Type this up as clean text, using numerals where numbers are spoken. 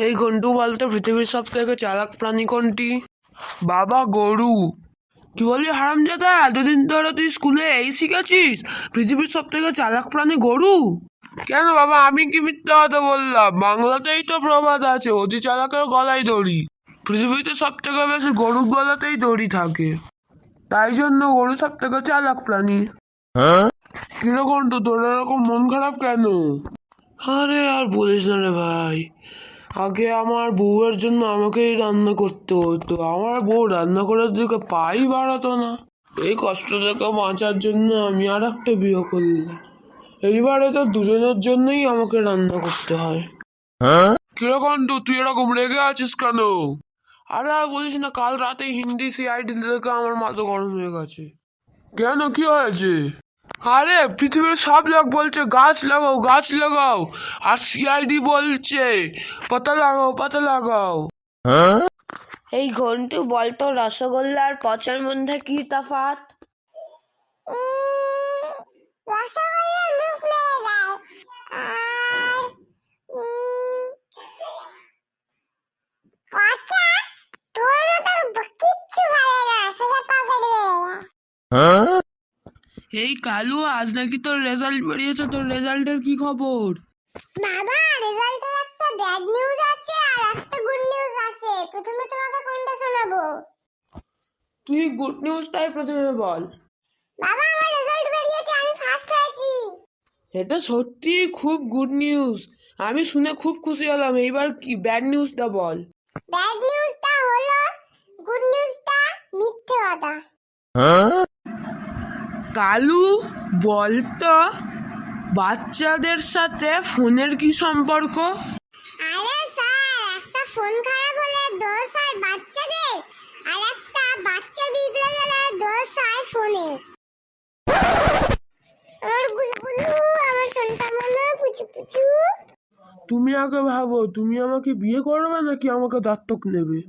এই ঘন্টু বলতো পৃথিবীর সব থেকে চালাক প্রাণী কোনটি? বাবা, গরু। কি বলি হারামজাদা, এতদিন ধরে তুই স্কুলে এই শিখেছিস পৃথিবীর সব থেকে চালাক প্রাণী গরু? কেন বাবা, আমি কি মিথ্যা কথা বললাম? বাংলাতেই তো প্রবাদ আছে, অতি চালাকের গলায় দড়ি। পৃথিবীতে সব থেকে বেশি গরুর গলাতেই দড়ি থাকে, তাই জন্য গরু সব থেকে চালাক প্রাণী। কিরকম তো তোর এরকম মন খারাপ কেন? আরে আর বলিস না রে ভাই, আগে আমার বউয়ের জন্য আমাকেই রান্না করতে হতো, আমার বউ রান্না করার দিকে পাই বাড়াতো না। এই কষ্ট থেকে বাঁচার জন্য আমি আর একটা বিয়ে করলাম। এইবারে তো দুজনের জন্যই আমাকে রান্না করতে হয়। কিরকম তো তুই এরকম রেগে আছিস কেন? আরে আর বলিস না, কাল রাতে হিন্দি সিআইডি দেখে আমার মাথা গরম হয়ে গেছে। কেন, কি হয়েছে? আরে পৃথিবীর সব লোক বলছে গাছ লাগাও গাছ লাগাও, আর সিআইডি বলছে পাতা লাগাও পাতা লাগাও। এই ঘন্টু বলতো রসগোল্লার পচার মধ্যে কি তফাৎ? রসগোল্লা মুখ মেরে দেয় আর পচা তোর মতো কিচ্ছু ভালো না, সোজা পকেটে বেরিয়ে। এই কালু, আজ নাকি তোর রেজাল্ট বেরিয়েছে, তোর রেজাল্টের কি খবর? বাবা, রেজাল্টের একটা ব্যাড নিউজ আছে আর একটা গুড নিউজ আছে। প্রথমে তোমাকে কোনটা শোনাবো? তুই গুড নিউজটাই প্রথমে বল। বাবা, আমার রেজাল্ট বেরিয়েছে, আমি ফার্স্ট হয়েছি। এটা সত্যি খুব গুড নিউজ, আমি শুনে খুব খুশি হলাম। এইবার কি ব্যাড নিউজটা বল। ব্যাড নিউজটা হলো গুড নিউজটা মিথ্যে কথা। কালু, বলতো বাচ্চাদের সাথে ফোনের কি সম্পর্ক? আরে স্যার, একটা ফোন খারাপ হলে দোষ হয় বাচ্চাদের, আর একটা বাচ্চা বিগড়ে গেলে দোষ হয় ফোনের। আমার গুলগুলু, আমার সন্তানগুলো পুচু পুচু। তুমি আগে ভাবো, তুমি আমাকে বিয়ে করবে নাকি আমাকে দত্তক নেবে?